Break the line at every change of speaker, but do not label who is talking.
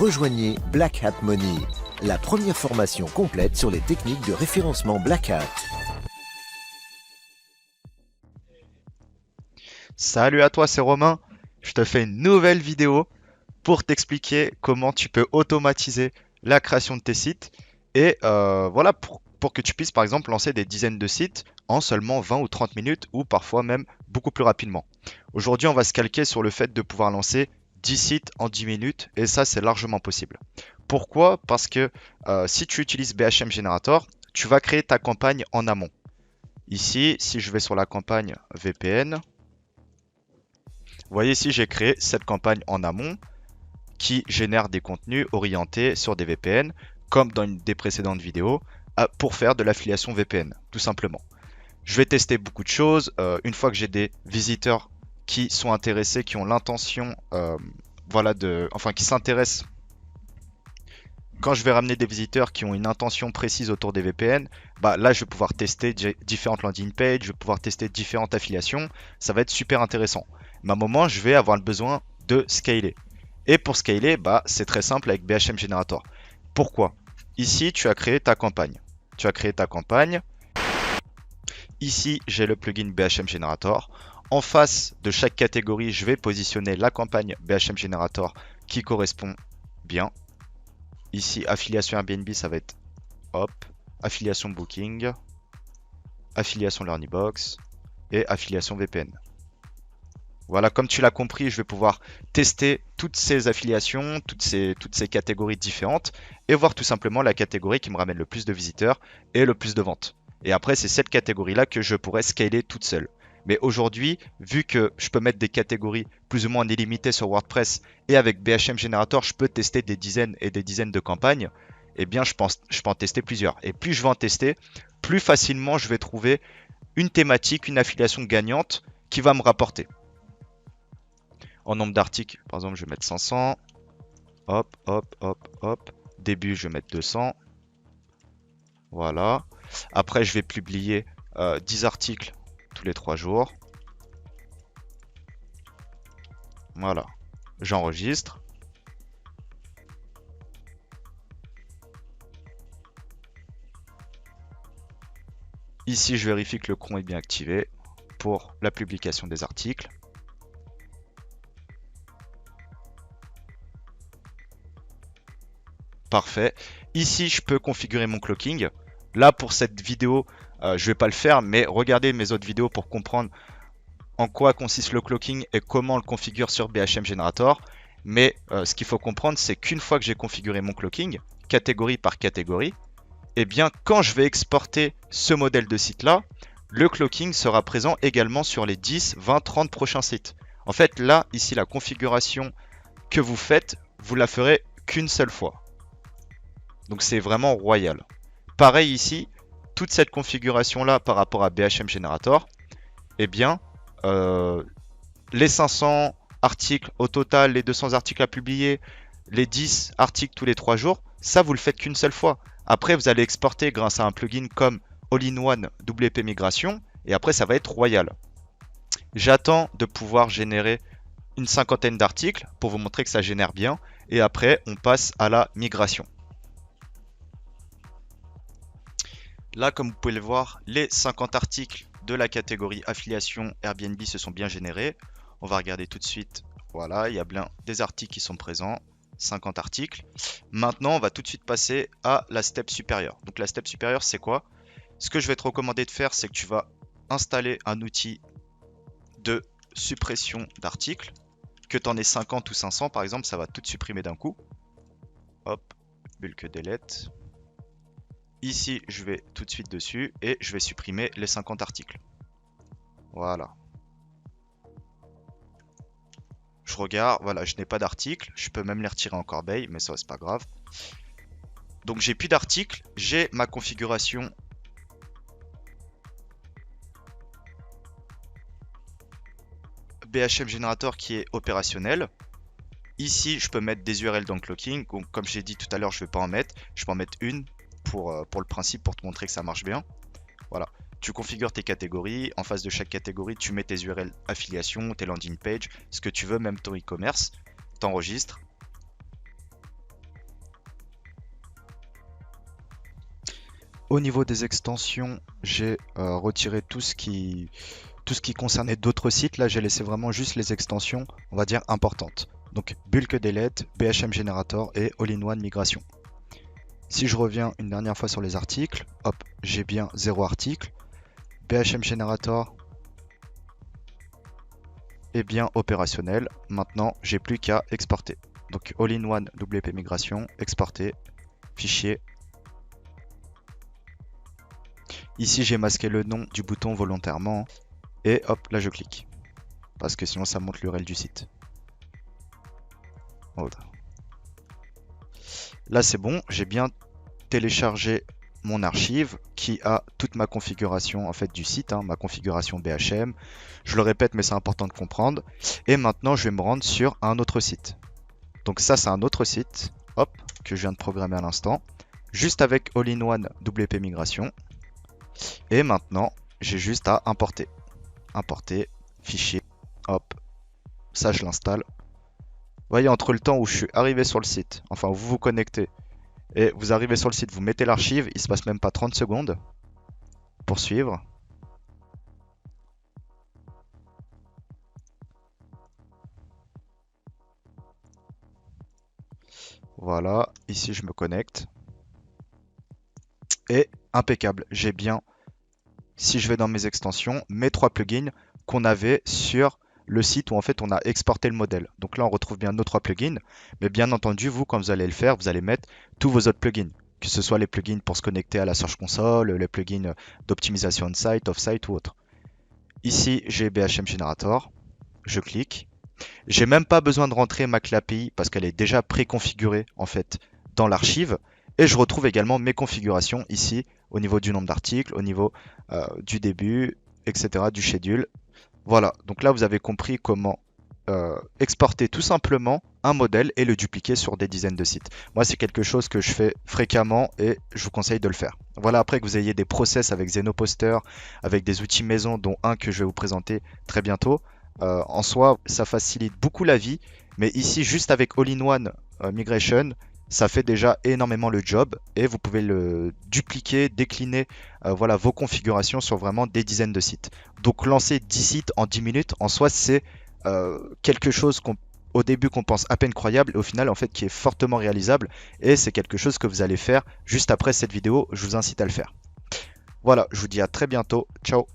Rejoignez Black Hat Money, la première formation complète sur les techniques de référencement Black Hat.
Salut à toi, c'est Romain. Je te fais une nouvelle vidéo pour t'expliquer comment tu peux automatiser la création de tes sites et voilà pour que tu puisses par exemple lancer des dizaines de sites en seulement 20 ou 30 minutes ou parfois même beaucoup plus rapidement. Aujourd'hui, on va se calquer sur le fait de pouvoir lancer 10 sites en 10 minutes et ça, c'est largement possible. Pourquoi? Parce que si tu utilises BHM Generator, tu vas créer ta campagne en amont. Ici, si je vais sur la campagne VPN, vous voyez ici, j'ai créé cette campagne en amont qui génère des contenus orientés sur des VPN, comme dans une des précédentes vidéos, pour faire de l'affiliation VPN, tout simplement. Je vais tester beaucoup de choses. Une fois que j'ai des visiteurs qui sont intéressés, qui ont l'intention, qui s'intéressent. Quand je vais ramener des visiteurs qui ont une intention précise autour des VPN, là, je vais pouvoir tester différentes landing pages, je vais pouvoir tester différentes affiliations. Ça va être super intéressant. Mais à un moment, je vais avoir le besoin de scaler. Et pour scaler, c'est très simple avec BHM Generator. Pourquoi? Ici, tu as créé ta campagne. Ici, j'ai le plugin BHM Generator. En face de chaque catégorie, je vais positionner la campagne BHM Generator qui correspond bien. Ici, affiliation Airbnb, ça va être affiliation Booking, affiliation Learnybox et affiliation VPN. Voilà, comme tu l'as compris, je vais pouvoir tester toutes ces affiliations, toutes ces catégories différentes et voir tout simplement la catégorie qui me ramène le plus de visiteurs et le plus de ventes. Et après, c'est cette catégorie-là que je pourrais scaler toute seule. Mais aujourd'hui, vu que je peux mettre des catégories plus ou moins illimitées sur WordPress et avec BHM Generator, je peux tester des dizaines et des dizaines de campagnes, eh bien, je peux en tester plusieurs. Et plus je vais en tester, plus facilement je vais trouver une thématique, une affiliation gagnante qui va me rapporter. En nombre d'articles, par exemple, je vais mettre 500. Début, je vais mettre 200. Voilà. Après, je vais publier 10 articles tous les 3 jours. Voilà. J'enregistre. Ici, je vérifie que le cron est bien activé pour la publication des articles. Parfait. Ici, je peux configurer mon clocking. Là, pour cette vidéo, je ne vais pas le faire, mais regardez mes autres vidéos pour comprendre en quoi consiste le clocking et comment on le configure sur BHM Generator. Mais ce qu'il faut comprendre, c'est qu'une fois que j'ai configuré mon clocking, catégorie par catégorie, eh bien, quand je vais exporter ce modèle de site-là, le clocking sera présent également sur les 10, 20, 30 prochains sites. En fait, là, ici, la configuration que vous faites, vous la ferez qu'une seule fois. Donc c'est vraiment royal. Pareil ici, toute cette configuration là par rapport à BHM Generator, eh bien, les 500 articles au total, les 200 articles à publier, les 10 articles tous les 3 jours, ça vous le faites qu'une seule fois. Après, vous allez exporter grâce à un plugin comme All-in-One WP Migration et après, ça va être royal. J'attends de pouvoir générer une cinquantaine d'articles pour vous montrer que ça génère bien et après, on passe à la migration. Là, comme vous pouvez le voir, les 50 articles de la catégorie affiliation Airbnb se sont bien générés. On va regarder tout de suite. Voilà, il y a bien des articles qui sont présents. 50 articles. Maintenant, on va tout de suite passer à la step supérieure. Donc la step supérieure, c'est quoi? Ce que je vais te recommander de faire, c'est que tu vas installer un outil de suppression d'articles. Que tu en aies 50 ou 500, par exemple, ça va tout supprimer d'un coup. Hop, bulk delete. Ici, je vais tout de suite dessus et je vais supprimer les 50 articles. Voilà. Je regarde, voilà, je n'ai pas d'articles. Je peux même les retirer en corbeille, mais ça, c'est pas grave. Donc, j'ai plus d'articles. J'ai ma configuration BHM Generator qui est opérationnelle. Ici, je peux mettre des URL dans le clocking. Donc, comme j'ai dit tout à l'heure, je ne vais pas en mettre. Je peux en mettre une. Pour le principe, pour te montrer que ça marche bien. Voilà, tu configures tes catégories. En face de chaque catégorie, tu mets tes URL affiliation, tes landing page, ce que tu veux, même ton e-commerce. T'enregistres. Au niveau des extensions, j'ai retiré tout ce qui concernait d'autres sites. Là, j'ai laissé vraiment juste les extensions, on va dire, importantes. Donc, Bulk Delete, BHM Generator et All-in-One Migration. Si je reviens une dernière fois sur les articles, hop, j'ai bien 0 article. BHM Generator est bien opérationnel. Maintenant, j'ai plus qu'à exporter. Donc, All-in-One WP Migration, exporter, fichier. Ici, j'ai masqué le nom du bouton volontairement. Et hop, là je clique. Parce que sinon ça montre l'URL du site. Voilà. Là c'est bon, j'ai bien téléchargé mon archive qui a toute ma configuration en fait du site, ma configuration BHM. Je le répète mais c'est important de comprendre. Et maintenant je vais me rendre sur un autre site. Donc ça c'est un autre site, hop, que je viens de programmer à l'instant. Juste avec All-in-One WP Migration. Et maintenant j'ai juste à importer. Importer, fichier, hop, ça je l'installe. Vous voyez, entre le temps où je suis arrivé sur le site, enfin où vous vous connectez, et vous arrivez sur le site, vous mettez l'archive, il se passe même pas 30 secondes. Poursuivre. Voilà, ici je me connecte. Et impeccable, j'ai bien, si je vais dans mes extensions, mes 3 plugins qu'on avait sur le site où en fait on a exporté le modèle. Donc là on retrouve bien nos 3 plugins, mais bien entendu vous quand vous allez le faire, vous allez mettre tous vos autres plugins, que ce soit les plugins pour se connecter à la Search Console, les plugins d'optimisation on-site, off-site ou autre. Ici j'ai BHM Generator, je clique. J'ai même pas besoin de rentrer ma clé API parce qu'elle est déjà préconfigurée en fait dans l'archive. Et je retrouve également mes configurations ici au niveau du nombre d'articles, au niveau du début, etc., du schedule. Voilà, donc là vous avez compris comment exporter tout simplement un modèle et le dupliquer sur des dizaines de sites. Moi c'est quelque chose que je fais fréquemment et je vous conseille de le faire. Voilà, après que vous ayez des process avec Xenoposter, avec des outils maison dont un que je vais vous présenter très bientôt, en soi ça facilite beaucoup la vie, mais ici juste avec All-in-One Migration, ça fait déjà énormément le job et vous pouvez le dupliquer, décliner voilà, vos configurations sur vraiment des dizaines de sites. Donc lancer 10 sites en 10 minutes, en soi c'est quelque chose au début qu'on pense à peine croyable et au final en fait qui est fortement réalisable et c'est quelque chose que vous allez faire juste après cette vidéo, je vous incite à le faire. Voilà, je vous dis à très bientôt, ciao.